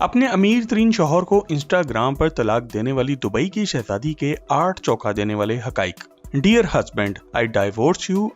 अपने अमीर तरीन शौहर को इंस्टाग्राम पर तलाक देने वाली दुबई की शहजादी के 8 चौंका देने वाले हकाइक। Dear husband, I divorce you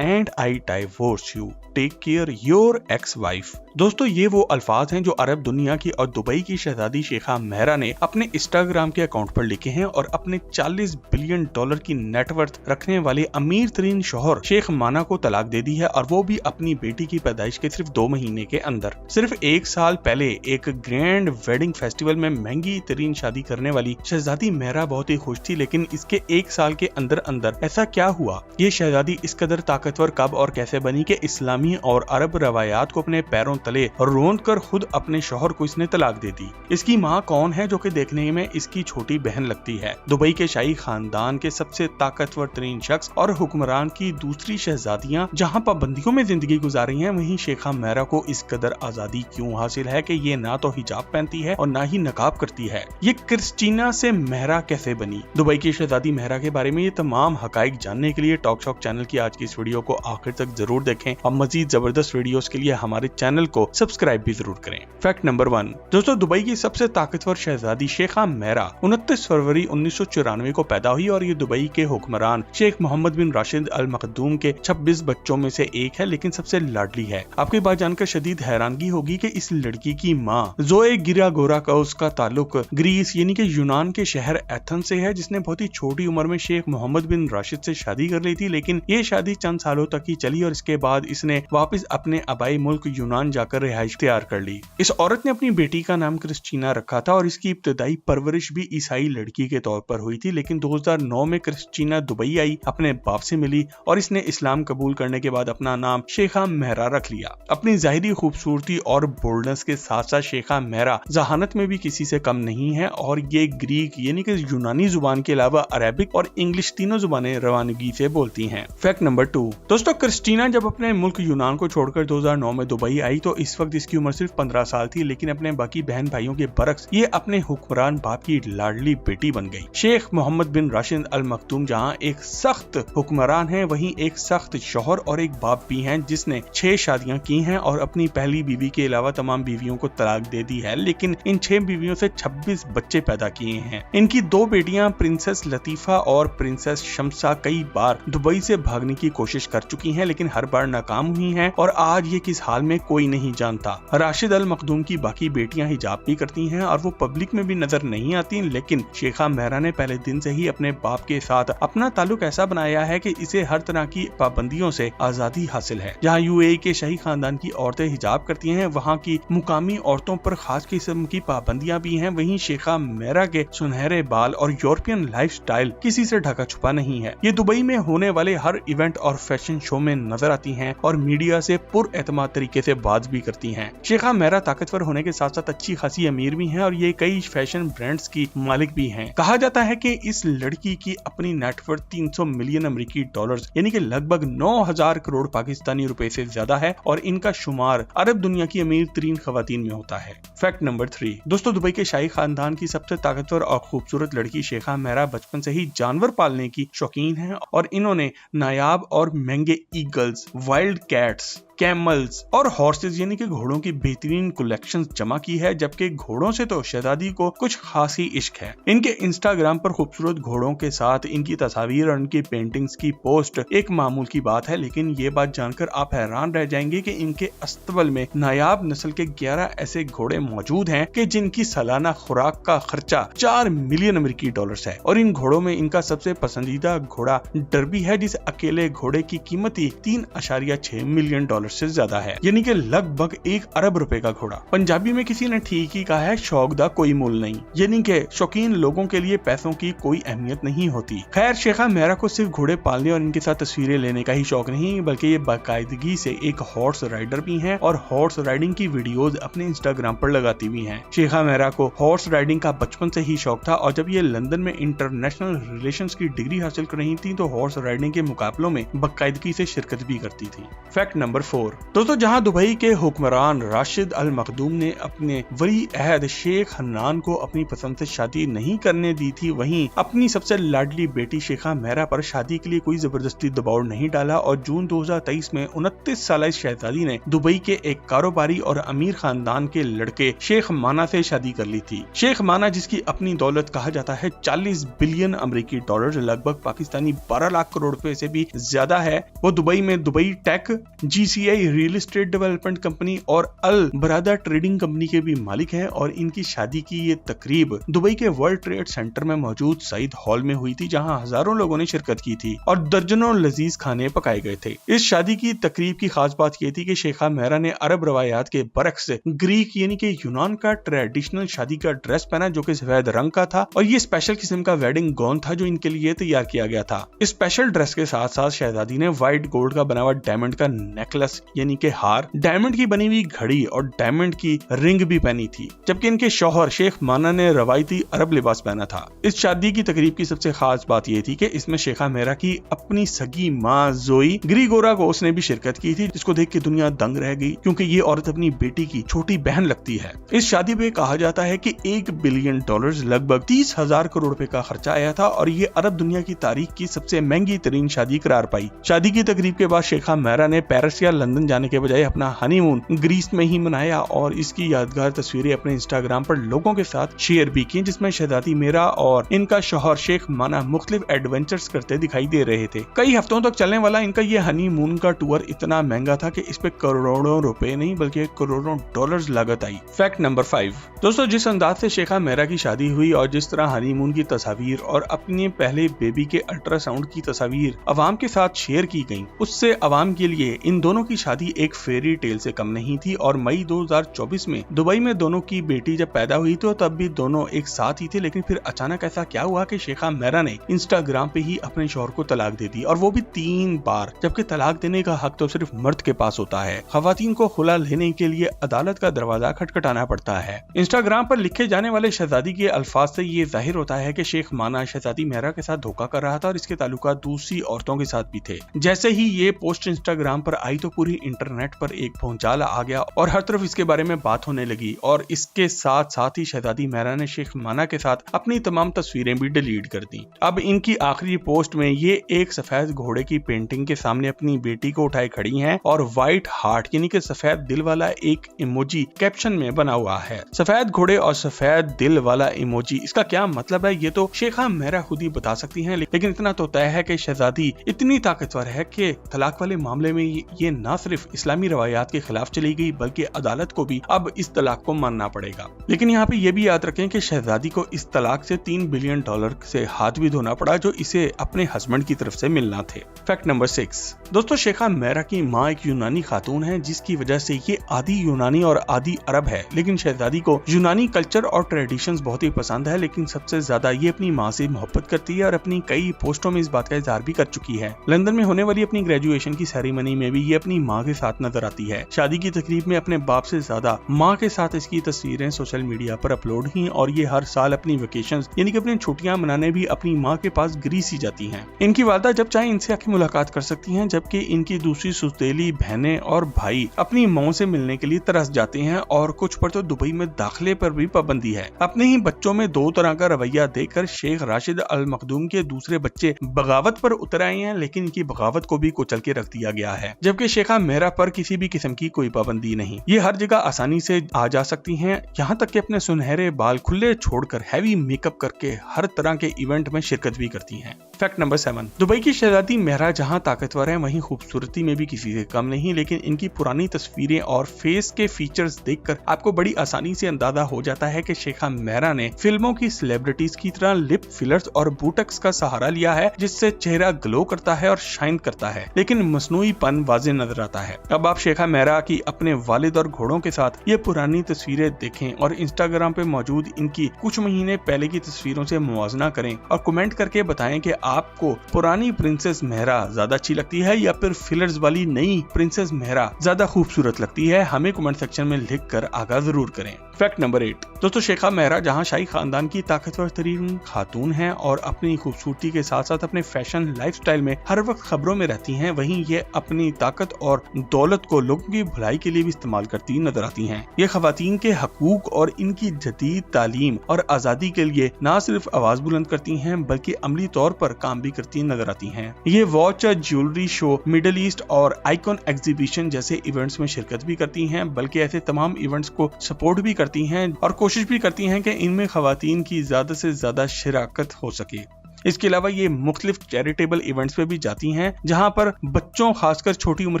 and I divorce you. Take care your ex wife. दोस्तों, ये वो अल्फाज हैं जो अरब दुनिया की और दुबई की शहजादी शेखा मेहरा ने अपने इंस्टाग्राम के अकाउंट पर लिखे हैं और अपने $40 बिलियन की नेटवर्थ रखने वाले अमीर तरीन शौहर शेख माना को तलाक दे दी है, और वो भी अपनी बेटी की पैदाइश के सिर्फ 2 महीने के अंदर। सिर्फ 1 साल पहले एक ग्रैंड वेडिंग फेस्टिवल में महंगी तरीन शादी करने वाली शहजादी मेहरा बहुत ही खुश थी, लेकिन इसके 1 साल के अंदर अंदर ऐसा क्या हुआ? ये शहजादी इस कदर ताकतवर कब और कैसे बनी कि इस्लामी और अरब रवायात को अपने पैरों तले रोंद कर खुद अपने शौहर को इसने तलाक दे दी? इसकी माँ कौन है, जो कि देखने में इसकी छोटी बहन लगती है? दुबई के शाही खानदान के सबसे ताकतवर तरीन शख्स और हुक्मरान की दूसरी शहजादियां जहां पाबंदियों में जिंदगी गुजार रही हैं, वहीं शेखा मेहरा को इस कदर आजादी क्यों हासिल है कि ये ना तो हिजाब पहनती है और ना ही नकाब करती है? ये क्रिस्टीना से मेहरा कैसे बनी? दुबई की शहजादी मेहरा के बारे में ये तमाम हकाइक जानने के लिए टॉक शॉक चैनल की आज की इस वीडियो को आखिर तक जरूर देखें और मजीद जबरदस्त वीडियोस के लिए हमारे चैनल को सब्सक्राइब भी जरूर करें। Fact number 1। दोस्तों, दुबई की सबसे ताकतवर शहजादी शेखा मेहरा 29 फरवरी 1994 को पैदा हुई और ये दुबई के हुक्मरान शेख मोहम्मद बिन राशिद अल मखदूम के 26 बच्चों में से एक है, लेकिन सबसे लाडली है। आपकी बात जानकर शदीद हैरानगी होगी कि इस लड़की की माँ जोए गिरागोरा का उसका ताल्लुक ग्रीस यानी कि यूनान के शहर एथेंस से है, जिसने बहुत ही छोटी उम्र में शेख मोहम्मद बिन राशिद से शादी कर ली थी, लेकिन ये शादी चंद सालों तक ही चली और इसके बाद इसने वापस अपने आबाई मुल्क यूनान जाकर रिहाइश तैयार कर ली। इस औरत ने अपनी बेटी का नाम क्रिस्टीना रखा था और इसकी इब्तदाई परवरिश भी ईसाई लड़की के तौर पर हुई थी, लेकिन 2009 में क्रिस्टीना दुबई आई, अपने बाप से मिली और इसने इस्लाम कबूल करने के बाद अपना नाम शेखा मेहरा रख लिया। अपनी जाहिरी खूबसूरती और बोल्डनेस के साथ साथ शेखा मेहरा जहानत में भी किसी से कम नहीं है और ये ग्रीक यानी कि यूनानी जुबान के अलावा अरेबिक और इंग्लिश तीनों जुबानें रवानगी से बोलती हैं। Fact number 2। दोस्तों, क्रिस्टीना जब अपने मुल्क यूनान को छोड़कर 2009 में दुबई आई तो इस वक्त इसकी उम्र सिर्फ 15 साल थी, लेकिन अपने बाकी बहन भाइयों के बरक्स ये अपने हुक्मरान बाप की लाडली बेटी बन गई। शेख मोहम्मद बिन राशिद अल मखदूम जहां एक सख्त हुक्मरान है, वहीं एक सख्त शौहर और एक बाप भी हैं, जिसने 6 शादियां की हैं और अपनी पहली बीवी के अलावा तमाम बीवियों को तलाक दे दी है, लेकिन इन 6 बीवियों से 26 बच्चे पैदा किए हैं। इनकी 2 बेटियां प्रिंसेस लतीफा और प्रिंसेस शम्सा कई बार दुबई से भागने की कोशिश कर चुकी हैं, लेकिन हर बार नाकाम हुई हैं और आज ये किस हाल में कोई नहीं जानता। राशिद अल मखदूम की बाकी बेटियां हिजाब भी करती हैं और वो पब्लिक में भी नजर नहीं आती, लेकिन शेखा मेहरा ने पहले दिन से ही अपने बाप के साथ अपना ताल्लुक ऐसा बनाया है कि इसे हर तरह की पाबंदियों से आजादी हासिल है। जहां यूएई के शाही खानदान की औरतें हिजाब करती हैं, वहां की मुकामी औरतों पर खास किस्म की पाबंदियां भी हैं। वहीं शेखा मेहरा के सुनहरे बाल और यूरोपियन लाइफस्टाइल किसी से ढका छुपा नहीं है। ये दुबई में होने वाले हर इवेंट और फैशन शो में नजर आती हैं और मीडिया से पुरएतमाद तरीके से बात भी करती हैं। शेखा मेहरा ताकतवर होने के साथ साथ अच्छी खासी अमीर भी हैं और ये कई फैशन ब्रांड्स की मालिक भी हैं। कहा जाता है कि इस लड़की की अपनी नेटवर्थ 300 मिलियन अमेरिकी डॉलर्स यानी कि लगभग 9,000 करोड़ पाकिस्तानी रुपए से ज्यादा है और इनका शुमार अरब दुनिया की अमीर तरीन खवातीन में होता है। Fact number 3। दोस्तों, दुबई के शाही खानदान की सबसे ताकतवर और खूबसूरत लड़की शेखा मेहरा बचपन से ही जानवर पालने की शौकीन है और इन्होंने नायाब और महंगे ईगल्स, वाइल्ड कैट्स, कैमल्स और हॉर्सेस यानी कि घोड़ों की बेहतरीन कलेक्शंस जमा की है, जबकि घोड़ों से तो शहजादी को कुछ खास ही इश्क है। इनके इंस्टाग्राम पर खूबसूरत घोड़ों के साथ इनकी तस्वीर और इनकी पेंटिंग्स की पोस्ट एक मामूल की बात है, लेकिन ये बात जानकर आप हैरान रह जाएंगे कि इनके अस्तबल में नायाब नस्ल के 11 ऐसे घोड़े मौजूद हैं कि जिनकी सालाना खुराक का खर्चा 4 मिलियन अमेरिकी डॉलर्स है और इन घोड़ों में इनका सबसे पसंदीदा घोड़ा डर्बी है, जिस अकेले घोड़े की कीमत ही 3.6 मिलियन डॉलर से ज्यादा है, यानी कि लगभग 1 अरब रुपए का घोड़ा। पंजाबी में किसी ने ठीक ही कहा है, शौक दा कोई मूल नहीं, यानी कि शौकीन लोगों के लिए पैसों की कोई अहमियत नहीं होती। खैर, शेखा मेहरा को सिर्फ घोड़े पालने और इनके साथ तस्वीरें लेने का ही शौक नहीं, बल्कि ये बाकायदगी से एक हॉर्स राइडर भी हैं और हॉर्स राइडिंग की वीडियोस अपने इंस्टाग्राम पर लगाती भी हैं। शेखा मेहरा को हॉर्स राइडिंग का बचपन से ही शौक था और जब ये लंदन में इंटरनेशनल रिलेशंस की डिग्री हासिल कर रही थी तो हॉर्स राइडिंग के मुकाबलों में बाकायदगी से शिरकत भी करती थी। Fact number 4। 4। दोस्तों, जहां दुबई के हुक्मरान राशिद अल मखदूम ने अपने वली अहद शेख हन्नान को अपनी पसंद से शादी नहीं करने दी थी, वहीं अपनी सबसे लाडली बेटी शेखा मेहरा पर शादी के लिए कोई जबरदस्ती दबाव नहीं डाला और जून 2023 में 29 साल शहजादी ने दुबई के एक कारोबारी और अमीर खानदान के लड़के शेख माना से शादी कर ली थी। शेख माना, जिसकी अपनी दौलत कहा जाता है 40 बिलियन अमेरिकी डॉलर, लगभग पाकिस्तानी 12 लाख करोड़ रुपए से भी ज्यादा है, वो दुबई में Dubai tech, GCI real estate development company और अल बरादा ट्रेडिंग कंपनी के भी मालिक हैं और इनकी शादी की ये तकरीब दुबई के वर्ल्ड ट्रेड सेंटर में मौजूद सईद हॉल में हुई थी, जहां हजारों लोगों ने शिरकत की थी और दर्जनों लजीज खाने पकाए गए थे। इस शादी की तकरीब की खास बात ये थी कि शेखा मेहरा ने अरब रवायात के बरक्स ग्रीक यानी कि यूनान का ट्रेडिशनल शादी का ड्रेस पहना जो कि सफेद रंग का था और ये स्पेशल किस्म का वेडिंग गाउन था जो इनके लिए तैयार किया गया था। इस स्पेशल ड्रेस के साथ साथ शहजादी ने व्हाइट गोल्ड का बना हुआ डायमंड का नेकलेस यानी कि हार, डायमंड की बनी हुई घड़ी और डायमंड की रिंग भी पहनी थी, जबकि इनके शौहर शेख माना ने रवायती अरब लिबास पहना था। इस शादी की तकरीब की सबसे खास बात यह थी कि इसमें शेखा मेहरा की अपनी सगी माँ जोई ग्रिगोरागोस ने भी शिरकत की थी, जिसको देख के दुनिया दंग रह गई क्योंकि ये औरत अपनी बेटी की छोटी बहन लगती है। इस शादी पे कहा जाता है कि $1 बिलियन लगभग 30,000 करोड़ रुपए का खर्चा आया था और ये अरब दुनिया की तारीख की सबसे महंगी तरीन शादी करार पाई। शादी की तकरीब के बाद शेखा मेहरा ने पेरिस या लंदन जाने के बजाय अपना हनीमून ग्रीस में ही मनाया और इसकी यादगार तस्वीरें अपने इंस्टाग्राम पर लोगों के साथ शेयर भी की, जिसमें शहजादी मेहरा और इनका शौहर शेख माना मुख्तलिफ एडवेंचर्स करते दिखाई दे रहे थे। कई हफ्तों तक चलने वाला इनका ये हनीमून का टूर इतना महंगा था कि इस पे करोड़ों रुपए नहीं बल्कि करोड़ों डॉलर्स लागत आई। Fact number 5। दोस्तों, जिस अंदाज से शेखा मेहरा की शादी हुई और जिस तरह हनीमून की तस्वीर और अपने पहले बेबी के अल्ट्रासाउंड की तस्वीर अवाम के साथ शेयर की गई, उससे अवाम के लिए इन दोनों की शादी एक फेरी टेल से कम नहीं थी और मई 2024 में दुबई में दोनों की बेटी जब पैदा हुई तो तब भी दोनों एक साथ ही थे, लेकिन फिर अचानक ऐसा क्या हुआ कि शेखा मेहरा ने इंस्टाग्राम पे ही अपने शौहर को तलाक दे दी और वो भी 3 बार, जबकि तलाक देने का हक तो सिर्फ मर्द के पास होता है। खवातीन को खुला लेने के लिए अदालत का दरवाजा खटखटाना पड़ता है। इंस्टाग्राम पर लिखे जाने वाले शहजादी के अल्फाज से ये जाहिर होता है कि शेख माना शहजादी मेहरा के साथ धोखा कर रहा था और इसके ताल्लुकात दूसरी औरतों के साथ भी थे। जैसे ही ये पोस्ट इंस्टाग्राम पर आई तो पूरी इंटरनेट पर एक भौचाल आ गया और हर तरफ इसके बारे में बात होने लगी और इसके साथ साथ ही शहजादी मेहरा ने शेख माना के साथ अपनी तमाम तस्वीरें भी डिलीट कर दी। अब इनकी आखिरी पोस्ट में ये एक सफेद घोड़े की पेंटिंग के सामने अपनी बेटी को उठाए खड़ी हैं और व्हाइट हार्ट यानी कि सफेद दिल वाला एक इमोजी कैप्शन में बना हुआ है। सफेद घोड़े और सफेद दिल वाला इमोजी, इसका क्या मतलब है ये तो शेखा मेहरा खुद ही बता सकती हैं, लेकिन इतना तो तय है कि शहजादी इतनी ताकतवर है कि तलाक वाले मामले में ये न सिर्फ इस्लामी रवायात के खिलाफ चली गई बल्कि अदालत को भी अब इस तलाक को मानना पड़ेगा। लेकिन यहाँ पे ये भी याद रखें कि शहजादी को इस तलाक से $3 बिलियन से हाथ भी धोना पड़ा जो इसे अपने हस्बैंड की तरफ से मिलना थे। Fact number 6। दोस्तों, शेखा मेहरा की माँ एक यूनानी खातून है जिसकी वजह से ये आधी यूनानी और आधी अरब है, लेकिन शहजादी को यूनानी कल्चर और ट्रेडिशंस बहुत ही पसंद है, लेकिन सबसे ज्यादा ये अपनी माँ से मोहब्बत करती है और अपनी कई पोस्टों में इस बात का इजहार भी कर चुकी है। लंदन में होने वाली अपनी ग्रेजुएशन की सेरेमनी में भी ये अपनी माँ के साथ नजर आती है। शादी की तकरीब में अपने बाप से ज्यादा माँ के साथ इसकी तस्वीरें सोशल मीडिया पर अपलोड हुई और ये हर साल अपनी वेकेशंस यानी कि अपनी छुट्टियां मनाने भी अपनी माँ के पास ग्रीस ही जाती हैं। इनकी वालदा जब चाहे इनसे आके मुलाकात कर सकती हैं, जबकि इनकी दूसरी सुतेली बहनें और भाई अपनी माँ से मिलने के लिए तरस जाते हैं और कुछ पर तो दुबई में दाखिले पर भी पाबंदी है। अपने ही बच्चों में 2 तरह का रवैया देखकर शेख राशिद अल मखदूम के दूसरे बच्चे बगावत पर उतर आए हैं, लेकिन इनकी बगावत को भी कुचल के रख दिया गया है, जबकि शेखा मेहरा पर किसी भी किस्म की कोई पाबंदी नहीं। ये हर जगह आसानी से आ जा सकती हैं, यहाँ तक कि अपने सुनहरे बाल खुले छोड़कर हैवी मेकअप करके हर तरह के इवेंट में शिरकत भी करती हैं। Fact number 7। दुबई की शहजादी मेहरा जहाँ ताकतवर है वहीं खूबसूरती में भी किसी से कम नहीं, लेकिन इनकी पुरानी तस्वीरें और फेस के फीचर्स देखकर आपको बड़ी आसानी से अंदाजा हो जाता है कि शेखा मेहरा ने फिल्मों की सेलिब्रिटीज की तरह लिप फिलर्स और बूटक्स का सहारा लिया है, जिससे चेहरा ग्लो करता है और शाइन करता है, लेकिन मसनूईपन वाज़ेह नजर आता है। अब आप शेखा मेहरा की अपने वालिद और घोड़ों के साथ ये पुरानी तस्वीरें देखें और इंस्टाग्राम पे मौजूद इनकी कुछ महीने पहले की तस्वीरों से मुवाजना करें और कमेंट करके बताएं कि आपको पुरानी प्रिंसेस मेहरा ज्यादा अच्छी लगती है या फिर फिलर्स वाली नई प्रिंसेस मेहरा ज्यादा खूबसूरत लगती है। हमें कमेंट सेक्शन में लिख कर आगाह जरूर करें। फैक्ट नंबर 8 दोस्तों, शेखा मेहरा जहां शाही खानदान की ताकतवर तरीन खातून हैं और अपनी खूबसूरती के साथ साथ अपने फैशन लाइफस्टाइल में हर वक्त खबरों में रहती हैं, वहीं ये अपनी ताकत और दौलत को लोगों की भलाई के लिए भी इस्तेमाल करती नजर आती हैं। ये खवातीन के हकूक और इनकी जदीद तालीम और आजादी के लिए न सिर्फ आवाज बुलंद करती हैं बल्कि अमली तौर पर काम भी करती नजर आती हैं। ये watch, jewellery show, middle east और आइकॉन एग्जीबिशन जैसे इवेंट्स में शिरकत भी करती हैं, बल्कि ऐसे तमाम इवेंट्स को सपोर्ट भी करती हैं और कोशिश भी करती हैं कि इनमें खवातीन की ज्यादा से ज्यादा शिराकत हो सके। इसके अलावा ये मुख्तलिफ चैरिटेबल इवेंट्स पे भी जाती हैं जहां पर बच्चों, खासकर छोटी उम्र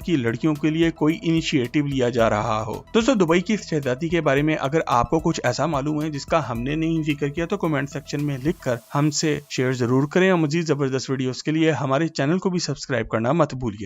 की लड़कियों के लिए कोई इनिशिएटिव लिया जा रहा हो। दोस्तों, दुबई की शहजादी के बारे में अगर आपको कुछ ऐसा मालूम है जिसका हमने नहीं जिक्र किया तो कमेंट सेक्शन में लिखकर हमसे शेयर जरूर करें और मजीद जबरदस्त वीडियोस के लिए हमारे चैनल को भी सब्सक्राइब करना मत भूलिए।